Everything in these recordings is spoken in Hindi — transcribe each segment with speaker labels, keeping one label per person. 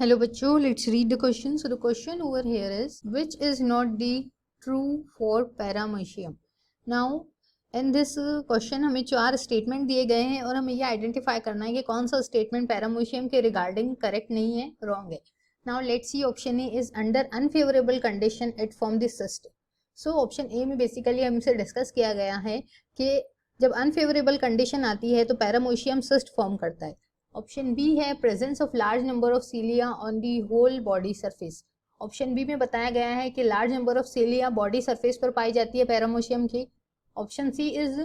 Speaker 1: Hello बच्चों, let's read the question. So the question over here is, which is not the true for paramecium? Now in this question हमें 4 स्टेटमेंट दिए गए हैं और हमें ये आइडेंटिफाई करना है कि कौन सा स्टेटमेंट पैरामीशियम के रिगार्डिंग करेक्ट नहीं है, रॉन्ग है. Now let's see option A is under unfavourable condition it form the cyst. So option A में बेसिकली हमसे डिस्कस किया गया है कि जब अनफेवरेबल कंडीशन आती है तो पैरामीशियम सिस्ट फॉर्म करता है. ऑप्शन बी है presence of large number of cilia on the whole body surface. Option B में बताया गया है कि large number of cilia body surface पर पाई जाती है पैरामीशियम की. Option C is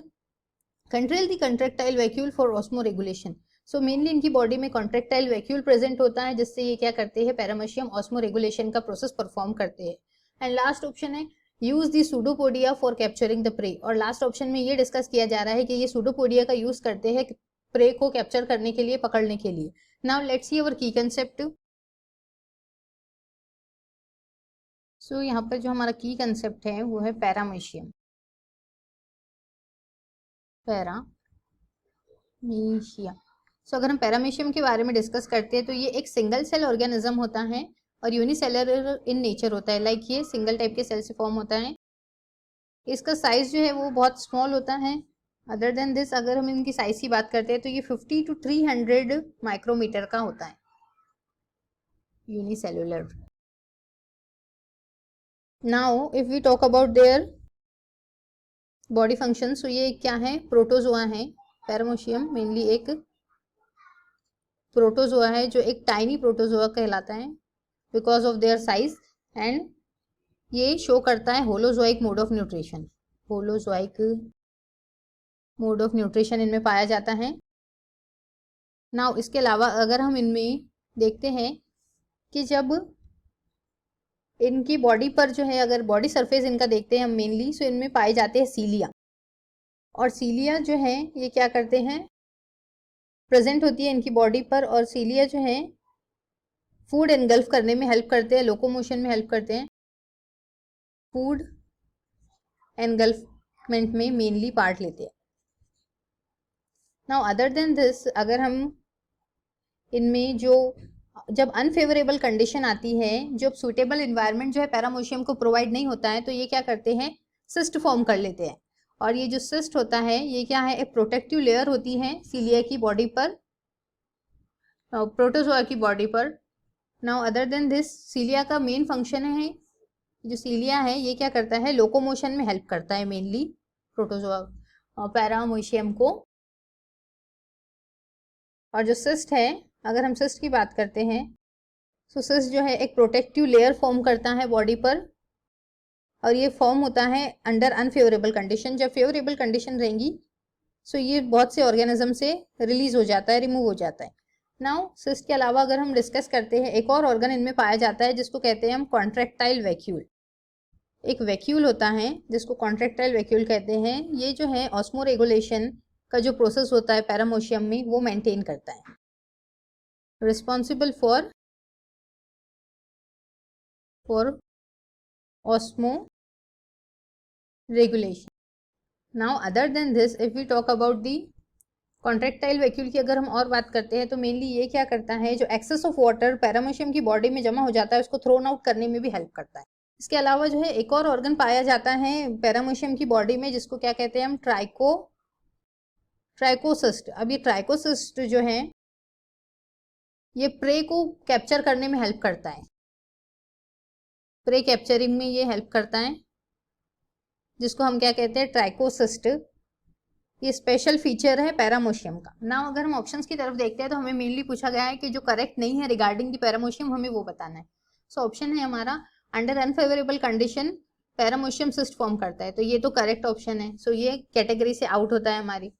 Speaker 1: control the contractile vacuole for osmoregulation. So mainly इनकी बॉडी में कॉन्ट्रेक्टाइल वैक्यूल प्रेजेंट होता है जिससे ये क्या करते हैं, पैरामीशियम ऑस्मो रेगुलेशन का प्रोसेस परफॉर्म करते हैं. एंड लास्ट ऑप्शन है use the pseudopodia for capturing the prey. और लास्ट ऑप्शन में ये डिस्कस किया जा रहा है कि ये सूडोपोडिया का यूज करते हैं प्रे को कैप्चर करने के लिए, पकड़ने के लिए. नाउ लेट्स सी अवर की कंसेप्ट. सो यहाँ पर जो हमारा की कंसेप्ट है वो है पैरामीशियम. सो अगर हम पैरामीशियम के बारे में डिस्कस करते हैं तो ये एक सिंगल सेल ऑर्गेनिज्म होता है और यूनिसेलुलर इन नेचर होता है. लाइक ये सिंगल टाइप के सेल से फॉर्म होता है. इसका साइज जो है वो बहुत स्मॉल होता है. अदर देन दिस अगर हम इनकी साइज की बात करते हैं तो ये 50 to 300 माइक्रोमीटर का होता है, unicellular. Now if we talk about their body function, so ये क्या है, प्रोटोजोआ है. पैरामीशियम मेनली एक प्रोटोजोआ है जो एक टाइनी प्रोटोजोआ कहलाता है because of their size. And ये शो करता है holozoic mode of nutrition. Holozoic mode of nutrition इनमें पाया जाता है. नाउ इसके अलावा अगर हम इनमें देखते हैं कि जब इनकी बॉडी पर जो है, अगर बॉडी सरफेस इनका देखते हैं हम मेनली, सो इनमें पाए जाते हैं सीलिया. और सीलिया जो है ये क्या करते हैं, प्रेजेंट होती है इनकी बॉडी पर. और सीलिया जो है फूड एनगल्फ करने में हेल्प करते हैं, लोकोमोशन में हेल्प करते हैं, फूड एनगल्फमेंट में मेनली पार्ट लेते हैं. नाउ अदर देन दिस अगर हम इनमें जो जब अनफेवरेबल कंडीशन आती है, जब सुटेबल इन्वायरमेंट जो है पैरामीशियम को प्रोवाइड नहीं होता है, तो ये क्या करते हैं, सिस्ट फॉर्म कर लेते हैं. और ये जो सिस्ट होता है ये क्या है, एक प्रोटेक्टिव लेयर होती है सीलिया की बॉडी पर, प्रोटोजोआ की बॉडी पर. नाउ अदर देन दिस सीलिया का मेन फंक्शन है, जो सीलिया है ये क्या करता है, लोकोमोशन में हेल्प करता है मेनली प्रोटोजोआ पैरामीशियम को. और जो सिस्ट है, अगर हम सिस्ट की बात करते हैं, तो सिस्ट जो है एक प्रोटेक्टिव लेयर फॉर्म करता है बॉडी पर. और ये फॉर्म होता है अंडर अनफेवरेबल कंडीशन. जब फेवरेबल कंडीशन रहेंगी सो ये बहुत से ऑर्गेनिज्म से रिलीज हो जाता है, रिमूव हो जाता है. नाउ सिस्ट के अलावा अगर हम डिस्कस करते हैं, एक और ऑर्गन इनमें पाया जाता है जिसको कहते हैं हम कॉन्ट्रेक्टाइल वैक्यूल. एक वैक्यूल होता है जिसको कॉन्ट्रेक्टाइल वैक्यूल कहते हैं. ये जो है ऑस्मो रेगुलेशन का जो प्रोसेस होता है पैरामीशियम में वो मेंटेन करता है, responsible for osmoregulation. Now other than this if we talk about the contractile vacuole की अगर हम और बात करते हैं तो मेनली ये क्या करता है, जो एक्सेस ऑफ वाटर पैरामीशियम की बॉडी में जमा हो जाता है उसको थ्रोन आउट करने में भी हेल्प करता है. इसके अलावा जो है एक और ऑर्गन पाया जाता है पैरामीशियम की बॉडी में जिसको क्या कहते हैं हम, ट्राइकोसिस्ट. अब ये ट्राइकोसिस्ट जो है ये प्रे को कैप्चर करने में हेल्प करता है, प्रे कैप्चरिंग में ये हेल्प करता है, जिसको हम क्या कहते हैं, ट्राइकोसिस्ट. ये स्पेशल फीचर है पैरामीशियम का. नाउ अगर हम ऑप्शंस की तरफ देखते हैं तो हमें मेनली पूछा गया है कि जो करेक्ट नहीं है रिगार्डिंग द पैरामीशियम हमें वो बताना है. सो ऑप्शन है हमारा under unfavourable condition paramecium cyst form करता है, तो ये तो करेक्ट ऑप्शन है. सो ये कैटेगरी से आउट होता है हमारी.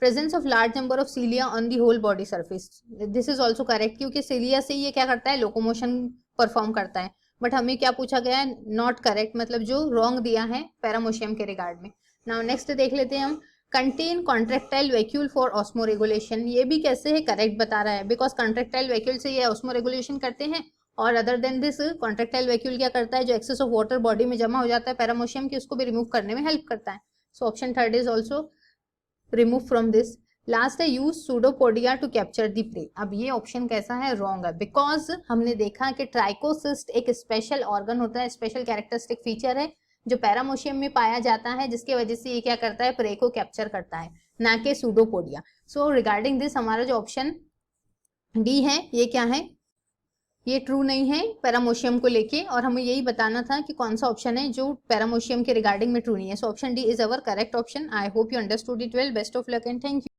Speaker 1: Presence of large number of cilia on the whole body surface, this is also correct क्योंकि सीलिया से ये क्या करता है, लोकोमोशन परफॉर्म करता है. बट हमें क्या पूछा गया है, नॉट करेक्ट, मतलब जो रॉन्ग दिया है पैरामीशियम के रिगार्ड में. नाउ नेक्स्ट देख लेते हैं हम, contain contractile vacuole for osmo regulation. ये भी कैसे है, करेक्ट बता रहा है बिकॉज कॉन्ट्रेक्टाइल वैक्यूल से ये ऑस्मो रेगुलेशन करते हैं. और other than this contractile vacuole क्या करता है, जो एक्सेस ऑफ वाटर बॉडी में जमा हो जाता है पैरामीशियम की उसको भी रिमूव करने में हेल्प करता है. So option third is also remove from this. Last है use pseudopodia to capture the prey. अब ये ऑप्शन कैसा है, रॉन्ग है, बिकॉज हमने देखा कि ट्राइकोसिस्ट एक स्पेशल ऑर्गन होता है, स्पेशल कैरेक्टरिस्टिक फीचर है जो पैरामोशियम में पाया जाता है, जिसके वजह से ये क्या करता है, प्रे को कैप्चर करता है, ना कि सूडोपोडिया। सो रिगार्डिंग दिस हमारा जो ऑप्शन डी है ये क्या है, ये ट्रू नहीं है पैरामोशियम को लेके, और हमें यही बताना था कि कौन सा ऑप्शन है जो पैरामोशियम के रिगार्डिंग में ट्रू नहीं है। So option D is our correct option. I hope you understood it well. Best of luck and thank you.